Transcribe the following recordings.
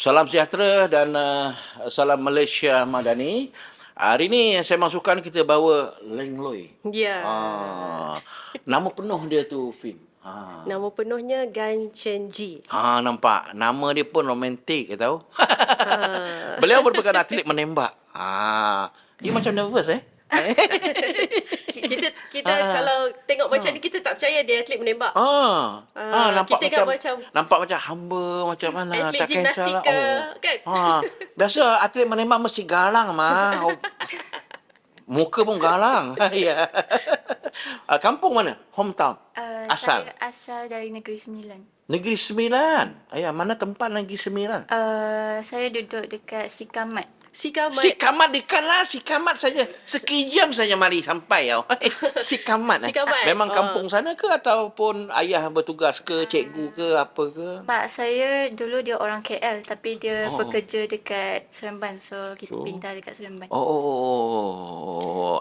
Salam sejahtera dan salam Malaysia Madani. Hari ni saya masukkan kita bawa Leng Loi. Ya. Nama penuh dia tu, Fin. Nama penuhnya Gan Chen Ji. Nampak. Nama dia pun romantik, you tahu. Ha. Beliau merupakan atlet menembak. Dia macam nervous Kita kalau tengok macam ni kita tak percaya dia atlet menembak. Nampak kita ingat nampak macam hamba macam mana. atlet Tak gimnastik kisahlah. ke, kan? Biasa atlet menembak mesti galang mah. Muka pun galang. Ya. Kampung mana? Hometown. Asal. Saya asal dari Negeri Sembilan. Negeri Sembilan. Mana tempat Negeri Sembilan? Saya duduk dekat Sikamat. Sikamat dekat Sikamat saja. Sekejam saja mari sampai tau. Sikamat. Sikamat. Memang kampung sana ke ataupun ayah bertugas ke, cikgu ke, apa ke? Mak saya dulu dia orang KL tapi dia bekerja dekat Seremban. So kita pindah dekat Seremban.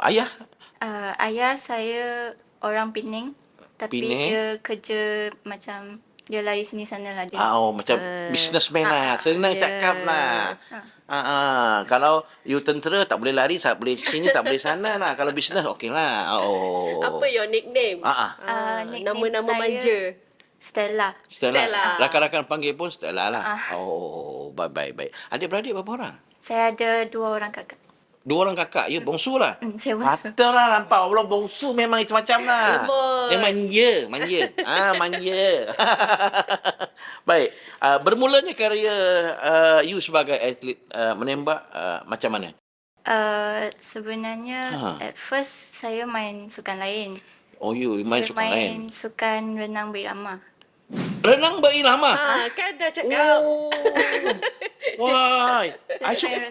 Ayah? Ayah saya orang Pening tapi Penang. dia kerja macam dia lari sini sana lah dia. Macam businessman lah. Senang cakap lah. Kalau you tentera tak boleh lari, tak boleh sini, tak boleh sana lah. Kalau business okey lah. Apa your nickname? Nickname Nama-nama saya manja. Stella. Stella. Rakan-rakan panggil pun Stella lah. Baik. Adik-beradik berapa orang? Saya ada 2 orang kakak. 2 orang kakak. You bongsu lah. Saya bongsu. Katalah nampak. Allah bongsu memang macam lah. Gemoy. Manja. Manja. Baik. Bermulanya karya you sebagai atlet menembak macam mana? Sebenarnya at first saya main sukan lain. You main Saya sukan lain. main sukan renang berirama. Renang berirama? Kan dah cakap. Wah,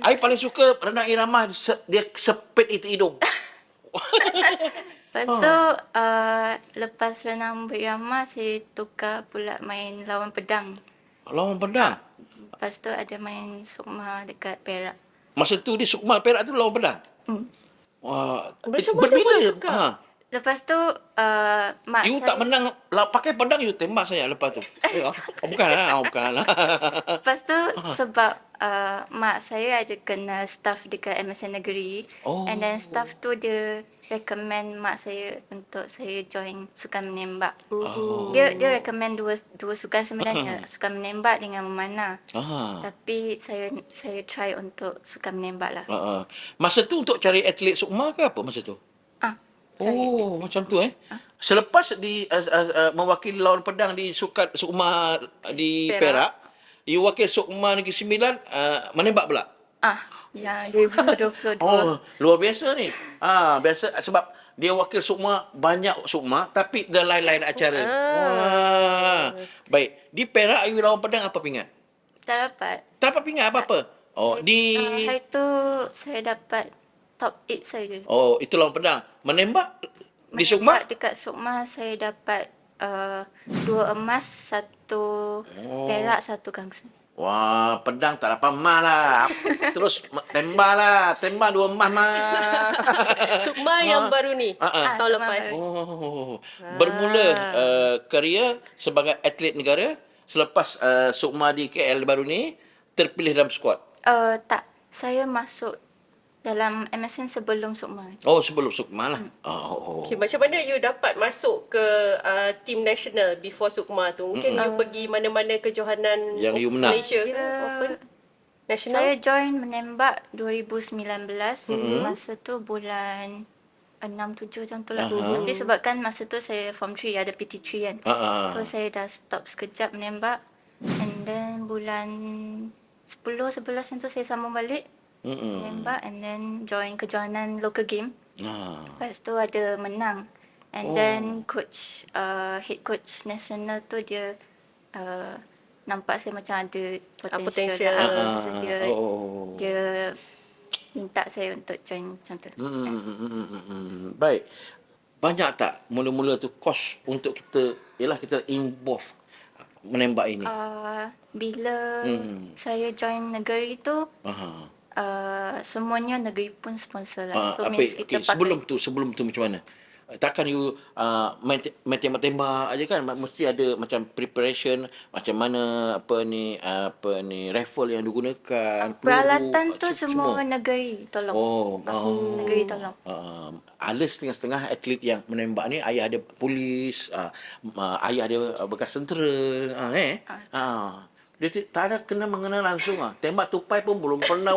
I paling suka renang irama. Dia sepit itu hidung. Lepas tu lepas renang berirama saya tukar pula main lawan pedang. Lawan pedang? Lepas tu ada main sukma dekat Perak. Masa tu di Sukma Perak tu lawan pedang? Wah, Macam mana berbeza. boleh tukar? Lepas tu mak You saya tak menang pakai pedang, you tembak saya lepas tu. Bukan lah. Lepas tu sebab mak saya ada kenal staff dekat MSN Negeri. And then staff tu dia recommend mak saya untuk saya join sukan menembak. Dia recommend dua sukan sebenarnya, sukan menembak dengan memanah. Tapi saya try untuk sukan menembak lah. Masa tu untuk cari atlet Sukma ke apa masa tu? Macam tu Selepas mewakili lawan pedang di Sukma di Perak, you wakil Sukma Negeri Sembilan menembak pula. Yang 2022. Luar biasa ni. Biasa sebab dia wakil Sukma, banyak Sukma tapi ada lain-lain acara. Baik. Di Perak you lawan pedang apa pingat? Tak dapat. Tak dapat pingat apa-apa. Hari tu saya dapat top 8 saja. Itu lawan pedang. Menembak di Sukma? Menembak dekat Sukma saya dapat 2 emas, 1 perak, 1 gangsa. Wah, pedang tak dapat emas lah. Terus tembak lah. Tembak 2 emas mah. Sukma yang baru ni. Tahun Sukma lepas. Bermula kerjaya sebagai atlet negara selepas Sukma di KL baru ni terpilih dalam skuad. Tak, saya masuk dalam MSN sebelum Sukma. Sebelum Sukma lah. Okay, macam mana you dapat masuk ke tim national before Sukma tu? Mungkin you pergi mana-mana kejohanan Yang you menang. Malaysia ke? Open national? Saya join menembak 2019. Masa tu bulan 6-7 macam tu lah. Tapi sebabkan masa tu saya form 3 ada PT3 kan. So saya dah stop sekejap menembak. And then bulan 10-11 macam tu saya sambung balik. Menembak and then join kejohanan local game. Lepas tu ada menang. And then coach, head coach national tu dia nampak saya macam ada potential lah. So dia minta saya untuk join macam tu. Baik. Banyak tak mula-mula tu kos untuk kita involve menembak ini? Bila saya join negeri tu semuanya negeri pun sponsor lah. So means kita pakai. Sebelum tu macam mana? Takkan you main tembak-tembak aja kan. Mesti ada macam preparation, macam mana apa ni rifle yang digunakan, peluru, Peralatan tu semua negeri tolong. Negeri tolong. Ada setengah-setengah atlet yang menembak ni ayah dia polis, ayah dia bekas tentera, dia tak ada kena mengenal langsung Tembak tupai pun belum pernah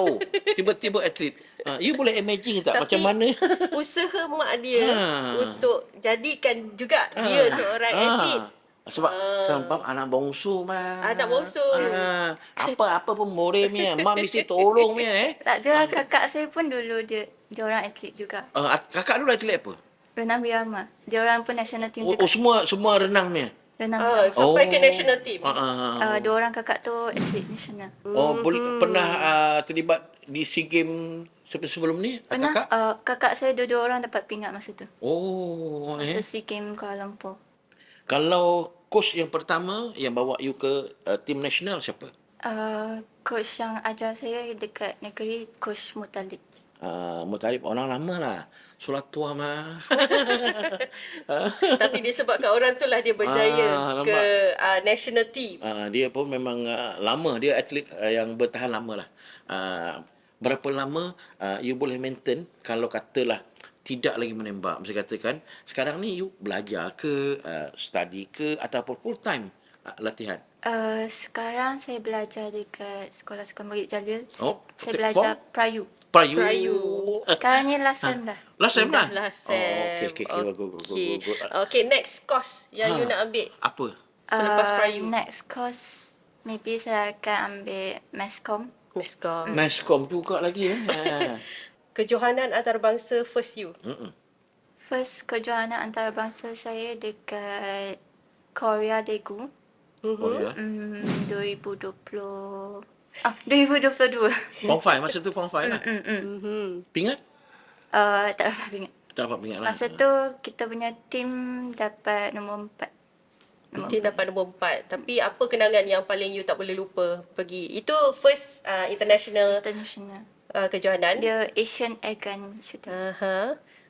tiba-tiba atlet. You boleh imagine tak macam mana? Usaha mak dia untuk jadikan juga dia seorang atlet. Sebab anak bongsu mah. Anak bongsu. Apa pun boleh punya. Mak mesti tolong punya Tak ada, kakak saya pun dulu dia orang atlet juga. Kakak dulu atlet apa? Renang Birama. Dia orang pun national team juga. Semua renang punya. Renang Birama. Sampai ke national team. Dua orang kakak tu atlet nasional. Pernah terlibat di SEA Games sebelum ni? Pernah, Kakak? kakak saya dua orang dapat pingat masa tu. Masa Eh. SEA Games Kuala Lumpur. Kalau coach yang pertama yang bawa you ke tim nasional siapa? Coach yang ajar saya dekat negeri, Coach Mutalib. Mutalib orang lama lah. Solat tua mah. Tapi disebabkan orang tu lah dia berjaya ke national team. Dia pun memang lama. Dia atlet yang bertahan lama lah. Berapa lama you boleh maintain kalau katalah tidak lagi menembak. Mesti katakan sekarang ni you belajar ke, study ke ataupun full time latihan? Sekarang saya belajar dekat Sekolah-Sekolah Bukit Jalil. Saya form? belajar Prayu. Prayu. Sekarang ni last sem dah. Last sem lah? Last sem. Okay. Good. Okay, next course yang you nak ambil Apa? selepas Prayu. Next course, maybe saya akan ambil Masscom. Masscom juga lagi Kejohanan antarabangsa first you. First kejohanan antarabangsa saya dekat Korea Daegu. Korea. 2022. Form 5 masa tu Form 5 lah. Pingat? Tak dapat ingat. Tak dapat pingat lah. Masa tu kita punya team dapat nombor 4. Dia dapat nombor 4. Tapi apa kenangan yang paling you tak boleh lupa pergi? Itu first international kejohanan. Dia Asian Air Gun Shooting.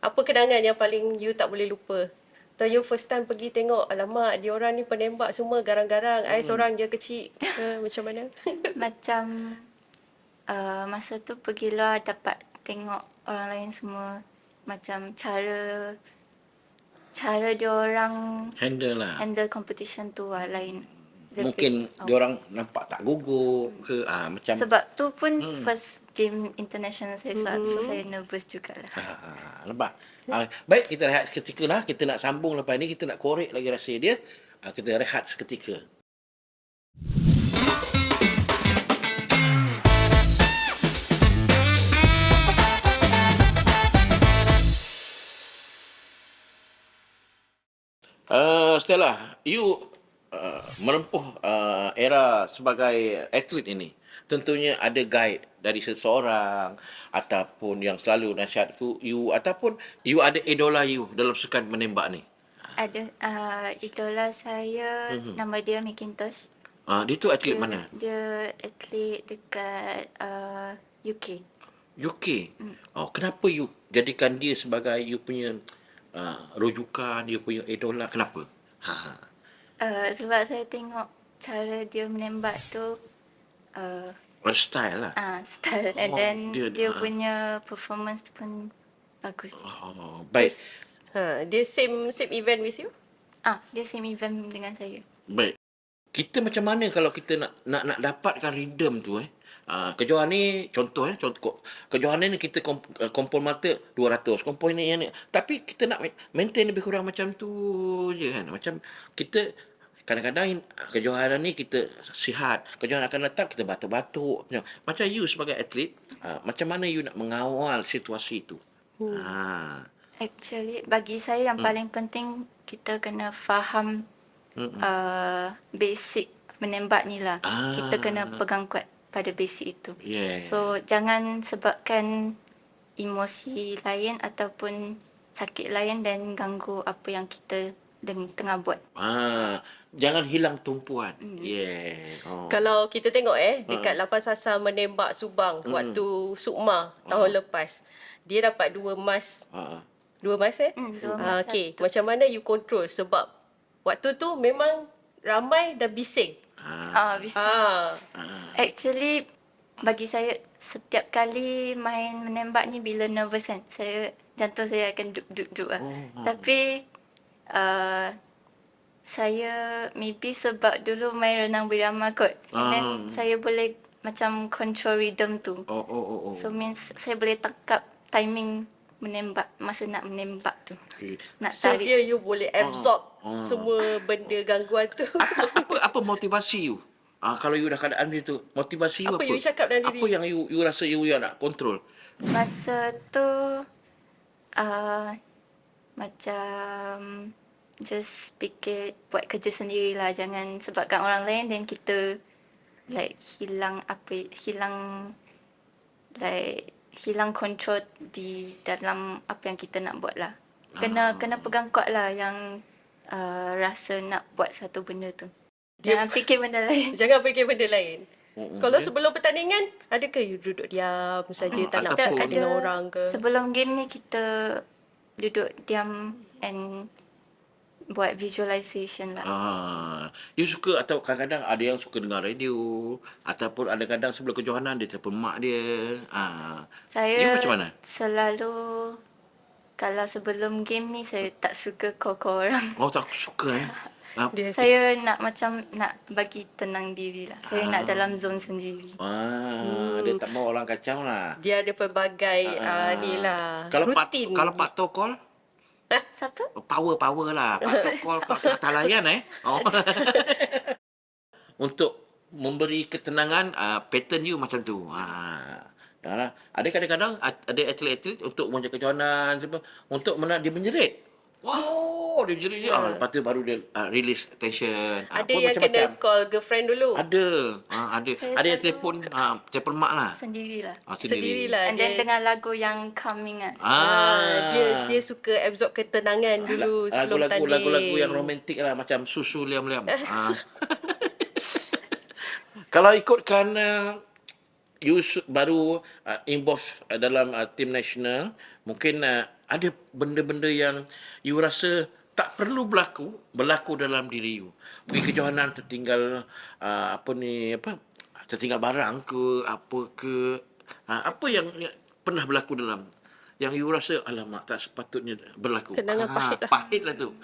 Apa kenangan yang paling you tak boleh lupa? Atau you first time pergi tengok, alamak, dia orang ni penembak semua garang-garang. I seorang je kecil. Macam mana? Macam masa tu pergi luar dapat tengok orang lain semua. Macam cara dia orang handle competition tu lain. Mungkin dia orang nampak tak gugup ke macam sebab tu pun first game international saya so saya nervous jugalah. Nampak. Baik, kita rehat seketika lah. Kita nak sambung lepas ni, kita nak korek lagi rasa dia. Kita rehat seketika. Stella, you menempuh era sebagai atlet ini. Tentunya ada guide dari seseorang ataupun yang selalu nasihatku you ataupun you ada idola you dalam sukan menembak ni. Ada idola saya nama dia McIntosh. Dia tu atlet mana? Dia atlet dekat UK. UK. Kenapa you jadikan dia sebagai you punya rujukan, you punya idola? Kenapa? Sebab saya tengok cara dia menembak tu style lah. Style and then dia punya performance pun bagus. Baik. Dia same event with you? Dia same event dengan saya. Baik. Kita macam mana kalau kita nak dapatkan rhythm tu kejohanan ni contoh kejohanan ni kita kompon mata 200, kompon ni yang ni. Tapi kita nak maintain lebih kurang macam tu je kan. Macam kita kadang-kadang kejohanan ni kita sihat, kejohanan akan datang kita batuk-batuk. Macam you sebagai atlet, macam mana you nak mengawal situasi tu? Actually bagi saya yang paling penting kita kena faham basic menembak ni lah. Kita kena pegang kuat pada basic itu. So jangan sebabkan emosi lain ataupun sakit lain dan ganggu apa yang kita tengah buat. Jangan hilang tumpuan. Kalau kita tengok dekat Lapan Sasar menembak Subang waktu Sukma tahun lepas, dia dapat 2 emas 2 masa? 2 masa Okay, tu. macam mana you control? Sebab waktu tu memang ramai dan bising. Bisa. Ah. Actually, bagi saya, setiap kali main menembak ni bila nervous kan, jantung saya akan duk-duk lah. Tapi, saya maybe sebab dulu main renang berirama kot. And then saya boleh macam control rhythm tu. So means saya boleh tangkap timing menembak, masa nak menembak tu. Okay. Nak So tarik. dia you boleh absorb semua benda gangguan tu. Apa motivasi you? Kalau you dah keadaan dia tu, motivasi you Apa apa? you cakap dalam diri? Apa yang you rasa you nak control? Masa tu, macam just fikir buat kerja sendirilah, jangan sebabkan orang lain dan kita like hilang control di dalam apa yang kita nak buat lah. Kena pegang kuat lah yang rasa nak buat satu benda tu. Jangan fikir benda lain. Jangan fikir benda lain. Kalau sebelum pertandingan, adakah you duduk diam saja, tak nak ataupun- bercakap dengan orang ke? Sebelum game ni kita duduk diam and buat visualization lah. You suka atau kadang-kadang ada yang suka dengar radio ataupun ada kadang sebelum kejohanan dia telefon mak dia. Saya You macam mana? selalu kalau sebelum game ni saya tak suka call orang. Oh, tak suka Dia Saya nak bagi tenang diri lah. Saya nak dalam zone sendiri. Dia tak mau orang kacau lah. dia ada pelbagai ni lah, Kalau rutin. Pak Tok call, Siapa? power lah. Pak Tok call kau tak layan Untuk memberi ketenangan, pattern you macam tu. Ada kadang-kadang ada atlet-atlet untuk menjaga kejohanan, untuk dia menjerit. Wow, dia menjerit dia. Lepas tu baru dia release tension. Ada Pun yang kena macam-macam. call girlfriend dulu. Ada. Ada. Saya Ada yang selalu- telefon mak lah. Sendirilah. Sendirilah. And then dengan lagu yang calming lah. Dia suka absorb ketenangan dulu sebelum tanding. Lagu-lagu yang romantik lah, macam Susu Liam-Liam. Kalau ikutkan you baru involve dalam tim nasional, mungkin ada benda-benda yang you rasa tak perlu berlaku dalam diri you. Pergi kejohanan tertinggal tertinggal barang ke apa ke, apa yang pernah berlaku dalam yang you rasa alamak tak sepatutnya berlaku. Kenangan pahit lah. Pahit lah tu.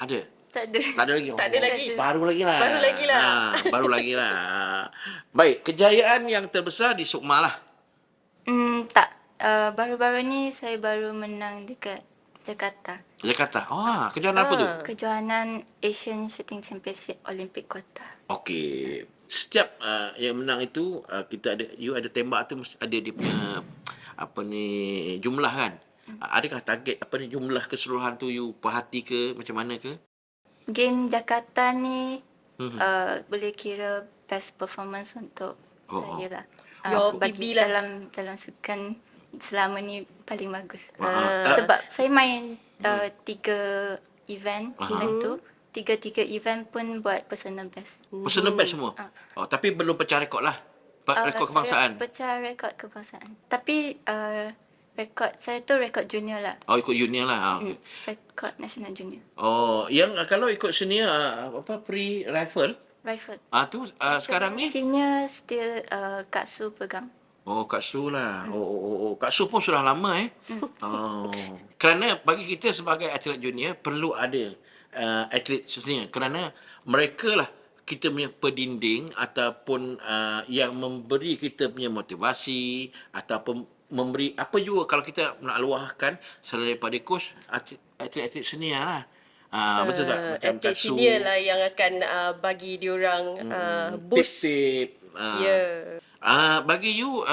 Ada. Tak ada. Tak ada lagi. Tak ada lagi. Baru lagi lah. Baru lagi lah. Baik, kejayaan yang terbesar di Sukma lah. Tak. Baru-baru ni saya baru menang dekat Jakarta. Jakarta. Kejohanan apa tu? Kejohanan Asian Shooting Championship Olympic Quota. Okey. Setiap yang menang itu you ada tembak tu mesti ada dia punya jumlah kan? Adakah target jumlah keseluruhan tu you perhati ke macam mana ke? Game Jakarta ni boleh kira best performance untuk saya lah. Your Bagi PB lah. dalam sukan selama ni paling bagus. Ah. Sebab saya main 3 event time tu. 3 event pun buat personal best. Personal best semua? Tapi belum pecah rekod lah. Rekod kebangsaan. Saya pecah rekod kebangsaan. Tapi rekod saya tu rekod junior lah. Ikut junior lah. Okay. Rekod national junior. Yang kalau ikut senior pre-rifle, Rifle. tu sekarang ni? Senior still Kak Su pegang. Kak Su lah. Kak Su pun sudah lama Kerana bagi kita sebagai atlet junior perlu ada atlet senior, kerana mereka lah kita punya pendinding ataupun yang memberi kita punya motivasi ataupun memberi apa juga kalau kita nak luahkan selain daripada coach, atlet-atlet senior lah. Betul tak? Macam Atlet Kak Su, senior lah yang akan bagi diorang boost. tip-tip. Bagi you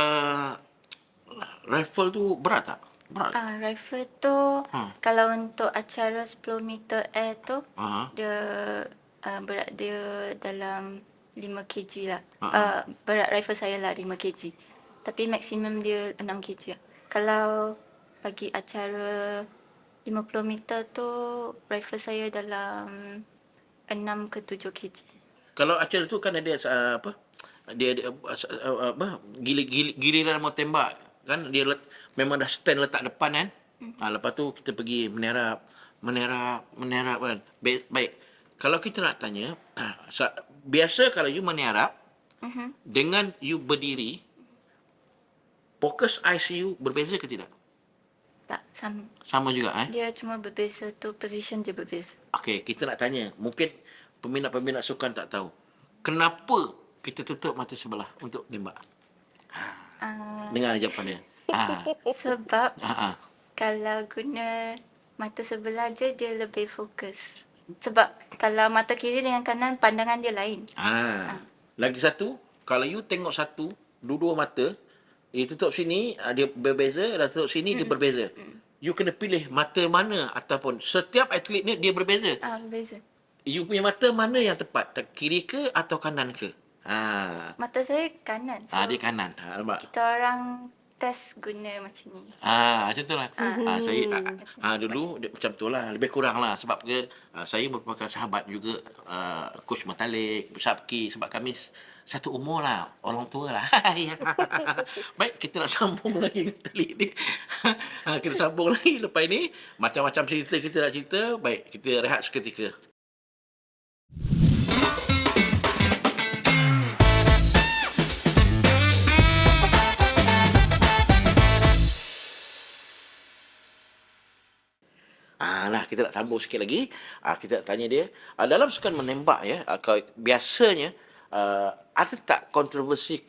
rifle tu berat tak? Berat. Rifle tu kalau untuk acara 10 meter air tu dia berat dia dalam 5 kg lah. Berat rifle saya lah 5 kg. Tapi maksimum dia 6 kg lah. Kalau bagi acara 50 meter tu rifle saya dalam 6 ke 7 kg. Kalau acara tu kan ada dia ada giliran mau tembak kan, dia memang dah stand letak depan kan. Lepas tu kita pergi menerap kan. Baik. Kalau kita nak tanya, biasa kalau you menerap, dengan you berdiri, fokus ICU berbeza ke tidak? Tak, sama. Sama juga Dia cuma berbeza tu, position je berbeza. Okey, kita nak tanya. Mungkin peminat-peminat sukan tak tahu. Kenapa kita tutup mata sebelah untuk tembak? Dengar jawapan dia. Sebab kalau guna mata sebelah je, dia lebih fokus. Sebab kalau mata kiri dengan kanan, pandangan dia lain. Lagi satu, kalau you tengok satu, dua-dua mata, you tutup sini, dia berbeza, dan tutup sini, dia berbeza. You kena pilih mata mana ataupun setiap atlet ni dia berbeza. Berbeza. You punya mata mana yang tepat? Kiri ke atau kanan ke? Mata saya kanan. So Dia kanan. Nampak? kita orang test guna macam ni. Macam tu lah. Saya dulu macam tu lah. Lebih kurang lah. Sebab saya merupakan sahabat juga Coach Matalik, Sabki. Sebab kami satu umur lah. Orang tua lah. Baik, kita nak sambung lagi tali ni. Kita sambung lagi lepas ni. Macam-macam cerita kita nak cerita. Baik, kita rehat seketika. Kita nak sambung sikit lagi. Kita nak tanya dia. Dalam sukan menembak ya, biasanya ada tak kontroversi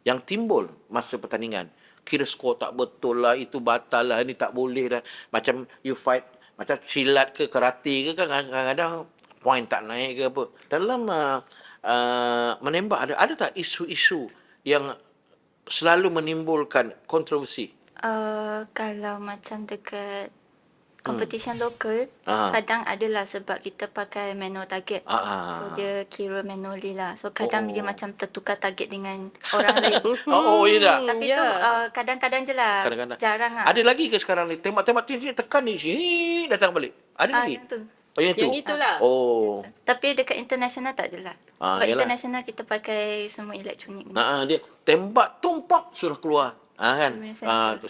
yang timbul masa pertandingan? Kira skor tak betul lah, itu batal lah, ini tak boleh lah. Macam you fight, macam silat ke karate ke kan kadang-kadang point tak naik ke apa. Dalam menembak ada tak isu-isu yang selalu menimbulkan kontroversi? Kalau macam dekat competition lokal, kadang adalah sebab kita pakai manual target. So dia kira manually lah. So kadang dia macam tertukar target dengan orang lain. Ya tak? Tapi tu kadang-kadang je lah. Kadang-kadang. Jarang lah. Ada lagi ke sekarang ni? Tembak-tembak ni tekan ni, datang balik. Ada lagi? Yang tu. Yang tu? Yang itulah. Tapi dekat international tak adalah. Sebab international kita pakai semua elektronik. Dia tembak, tumpak, suruh keluar. Kan? 9.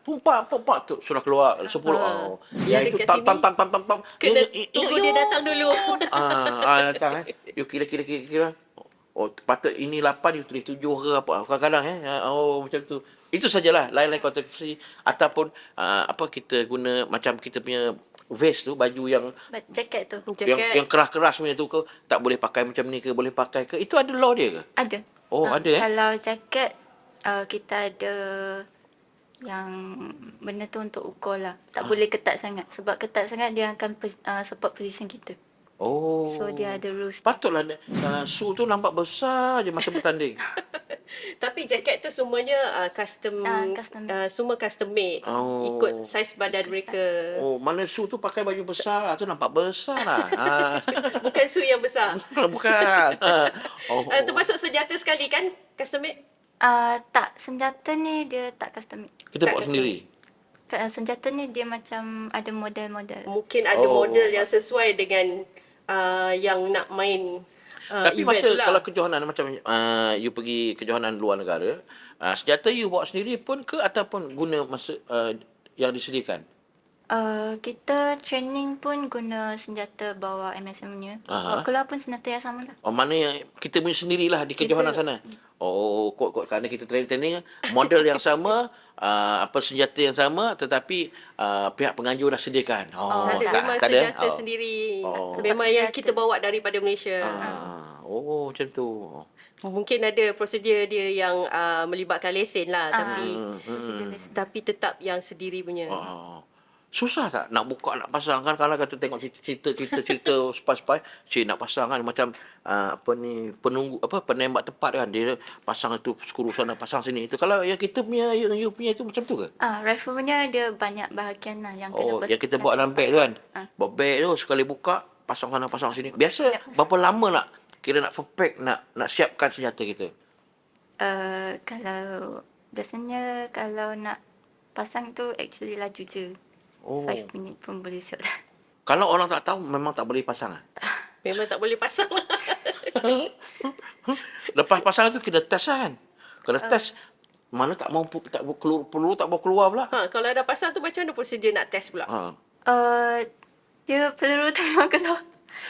Tumpak tu suruh keluar 10. Yang itu tam. Kena tunggu dia datang dulu. Datang You kira. Patut ini 8, you tulis 7 ke apa. Kadang-kadang macam tu. Itu sajalah. Lain-lain kontroversi ataupun kita guna macam kita punya vest tu, baju yang jaket tu. Yang keras-keras punya tu ke, tak boleh pakai macam ni ke, boleh pakai ke? Itu ada law dia ke? Ada. Ada Kalau jaket kita ada yang benda tu untuk ukur lah. Tak boleh ketat sangat. Sebab ketat sangat dia akan support position kita. So dia ada rules. Patutlah shoe tu nampak besar je masa bertanding. Tapi jaket tu semuanya custom. Semua custom made. Ikut saiz badan mereka. Mana shoe tu pakai baju besar, tu nampak besar lah. Bukan shoe yang besar. Bukan. Termasuk senjata sekali kan custom made? Tak, senjata ni dia tak custom made. Kita buat sendiri. Senjata ni dia macam ada model-model. Mungkin ada model yang sesuai dengan yang nak main tapi event masa lah. Kalau kejohanan macam you pergi kejohanan luar negara, senjata you bawa sendiri pun ke ataupun guna masa yang disediakan? Kita training pun guna senjata bawa MSM punya. Keluar pun senjata yang sama lah. Mana yang kita punya sendirilah di kejohanan sana? Kot sana kita training model yang sama, senjata yang sama, tetapi pihak penganjur dah sediakan. Memang senjata sendiri. Memang yang kita bawa daripada Malaysia. Macam tu. Mungkin ada prosedur dia yang melibatkan lesen lah, tapi tetap yang sendiri punya. Susah tak nak buka, nak pasang kan? Kalau kata tengok cerita spai-spai, nak pasang kan macam penembak tepat kan, dia pasang itu skru sana, pasang sini. Itu kalau yang kita punya, yang you punya itu macam tu ke? Rifle punya dia banyak bahagian lah yang kena yang kita buat dalam beg tu kan. Buat beg tu sekali buka, pasang sana, pasang sini. Biasa berapa lama nak perfect nak siapkan senjata kita? Biasanya kalau nak pasang tu actually laju je. 5 minit pun boleh siap dah. Kalau orang tak tahu, memang tak boleh pasang lah? Memang tak boleh pasang lah. Lepas pasang tu kena test lah kan? Kena test mana tak mau tak mau keluar, peluru tak mau keluar pula. Kalau dah pasang tu macam mana prosedur nak test pula? Dia peluru tu memang keluar.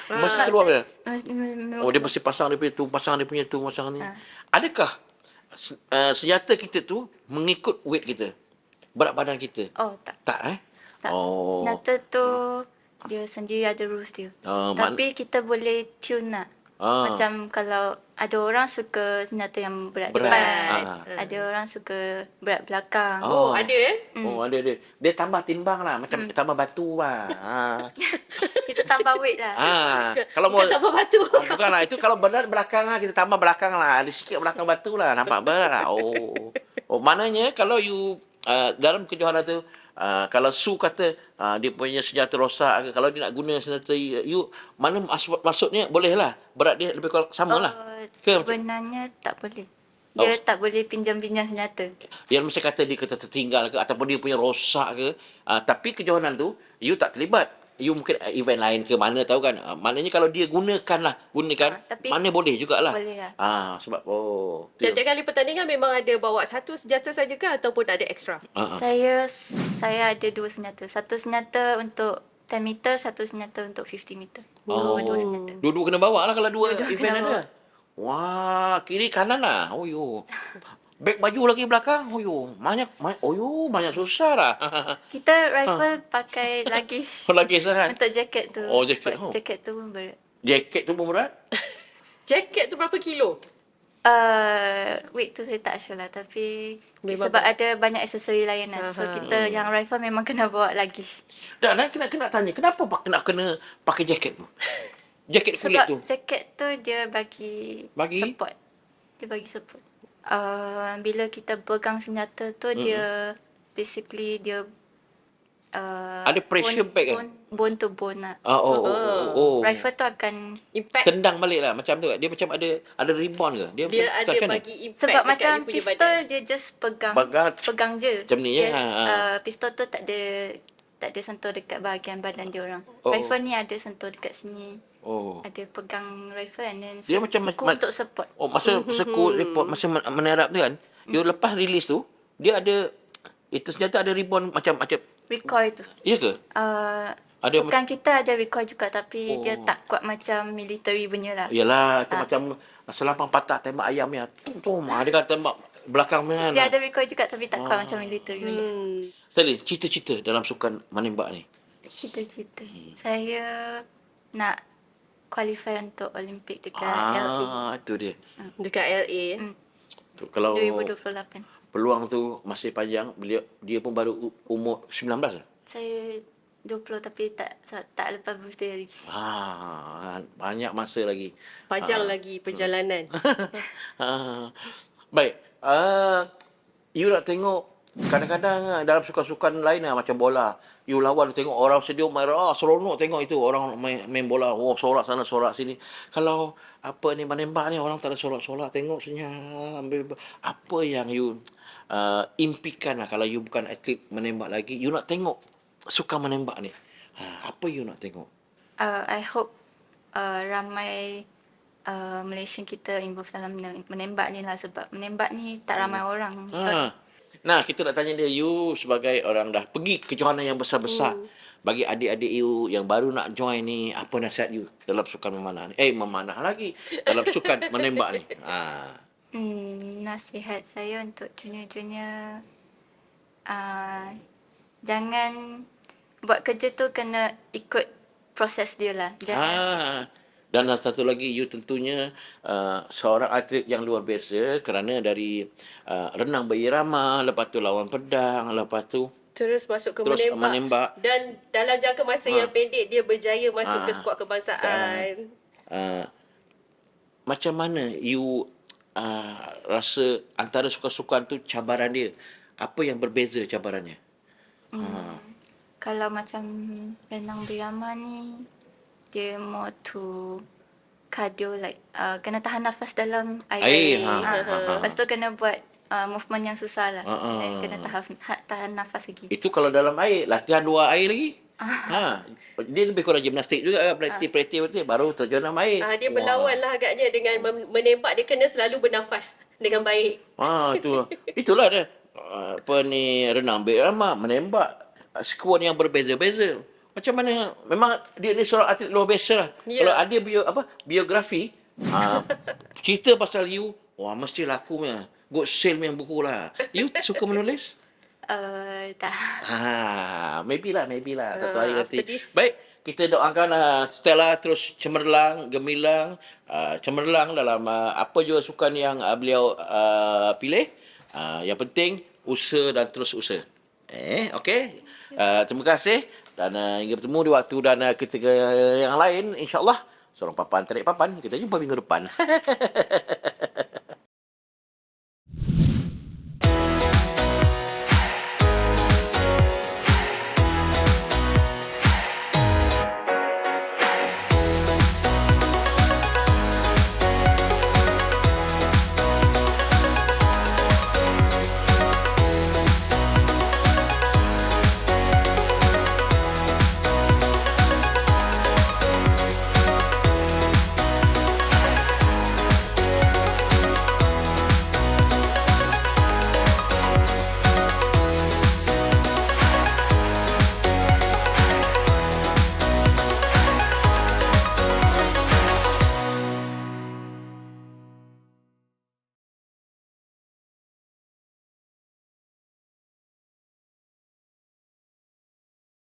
Mesti keluar dia. Memang Oh, dia keluar. mesti pasang dia punya tu, pasang dia punya tu, pasang ni. Adakah senjata kita tu mengikut weight kita? Berat badan kita? Oh, tak. Tak Tak. Oh. Senjata tu dia sendiri ada rules dia. Tapi kita boleh tune lah. Macam kalau ada orang suka senjata yang berat Berat. depan, ada orang suka berat belakang. Oh, ada Oh, ada dia. Dia tambah timbang lah, macam tambah batu lah. Kita tambah weight lah. Kalau mau Bukan tambah batu. bukanlah itu kalau berat belakang lah, kita tambah belakang lah. Ada sikit belakang batu lah, nampak berat lah. Oh, maknanya kalau you dalam kejohanan tu kalau Su kata dia punya senjata rosak ke, kalau dia nak guna senjata you, mana maksudnya boleh lah, berat dia lebih kurang sama lah. Sebenarnya tak boleh. Dia tak boleh pinjam-pinjam senjata. Dia mesti kata dia kata tertinggal ke ataupun dia punya rosak ke, tapi kejohanan tu you tak terlibat. You mungkin event lain ke mana tahu kan. Maknanya kalau dia gunakan, tapi mana boleh jugalah. boleh lah. Sebab Tiap-tiap kali pertandingan memang ada bawa satu senjata saja ke ataupun ada ekstra? Saya ada 2 senjata. Satu senjata untuk 10 meter, satu senjata untuk 50 meter. So, 2 senjata. Dua-dua kena bawa lah kalau dua Dua-dua event kena ada. bawa. Wah, kiri kanan lah. Oh yo. Beg baju lagi belakang. Oh yo. Banyak susah lah. Kita rifle pakai luggage Lagi sangat. untuk jaket tu. Oh, jaket. Sebab jaket tu pun berat. Jaket tu pun berat. Jaket tu berapa kilo? Weight tu saya tak sure lah. Tapi Memang sebab ada banyak aksesori lain lah. So kita yang rifle memang kena bawa luggage. Dan kena tanya, kenapa kena pakai jaket tu? Jaket kulit Sebab tu. jaket tu dia bagi support. Dia bagi support. Bila kita pegang senjata tu dia basically dia Ada pressure pack kan? Bone to bone lah. Rifle tu akan Impact. Tendang balik lah macam tu. Dia macam ada rebound ke? Dia ada macam mana? bagi impact sebab dekat macam you punya pistol badan. dia just pegang Pegang je. macam ni Dia, ya. pistol tu tak ada sentuh dekat bahagian badan dia orang. Oh. Rifle ni ada sentuh dekat sini. Oh. Ada pegang rifle and then Dia macam siku untuk support. Oh, masa sekul report masa menerap tu kan. Dia lepas release tu, dia ada itu senjata ada rebound macam Recoil tu. ya ke? Ada Sukan kita ada recoil juga tapi dia tak kuat macam military punya lah. Yalah, itu macam selapang patah tembak ayam ya. Tum. Dia kan tembak belakang kan. Dia ada recoil juga tapi tak kuat macam military punya. Tadi cita-cita dalam sukan menembak ni. Cita-cita. Saya nak qualify untuk Olimpik dekat LA. Itu dia. Dekat LA. Kalau 2028. peluang tu masih panjang, dia pun baru umur 19 lah. Saya 20 tapi tak lepas birthday lagi. Banyak masa lagi. Panjang lagi perjalanan. Baik. You nak tengok kadang-kadang dalam sukan-sukan lain macam bola, you lawan tengok orang stadium merah, seronok tengok itu orang main bola, sorak sana sorak sini. Kalau menembak ni orang tak ada sorak-sorak, tengok senyum. Apa yang you impikan lah kalau you bukan atlet menembak lagi, you nak tengok sukan menembak ni. Apa you nak tengok? I hope ramai Malaysian kita involve dalam menembak ni lah sebab menembak ni tak ramai orang. Nah, kita nak tanya dia, you sebagai orang dah pergi kejohanan yang besar-besar, bagi adik-adik you yang baru nak join ni, apa nasihat you dalam sukan memanah ni? Memanah lagi, dalam sukan menembak ni. Nasihat saya untuk junior-junior, jangan buat kerja tu kena ikut proses dia lah. Jangan dan satu lagi, you tentunya seorang atlet yang luar biasa kerana dari renang berirama, lepas tu lawan pedang, lepas tu Terus masuk ke menembak. Dan dalam jangka masa yang pendek, dia berjaya masuk ke skuad kebangsaan. Macam mana you rasa antara sukan-sukan tu cabaran dia? Apa yang berbeza cabarannya? Kalau macam renang berirama ni, dia more to cardio, like kena tahan nafas dalam air. Lepas tu kena buat movement yang susah lah. And then kena tahan nafas lagi. Itu kalau dalam air, latihan 2 air lagi? Dia lebih kurang gimnastik juga, praktis baru terjun dalam air. Dia berlawan lah agaknya dengan menembak. Dia kena selalu bernafas dengan baik. Itulah dia. Renang beramah, menembak. Skuad yang berbeza-beza. Macam mana? Memang dia ni seorang atlet luar biasa lah. Kalau ada biografi, cerita pasal you, wah mesti laku punya. Good sale punya buku lah. You suka menulis? Tak. Maybe lah. Satu hari nanti. After this. Baik, kita doakan Stella terus cemerlang, gemilang, cemerlang dalam apa jua sukan yang beliau pilih. Yang penting usaha dan terus usaha. Okey. Terima kasih dan hingga bertemu di waktu dan ketika yang lain, insya-Allah. Seorang papan tarik papan. Kita jumpa minggu depan.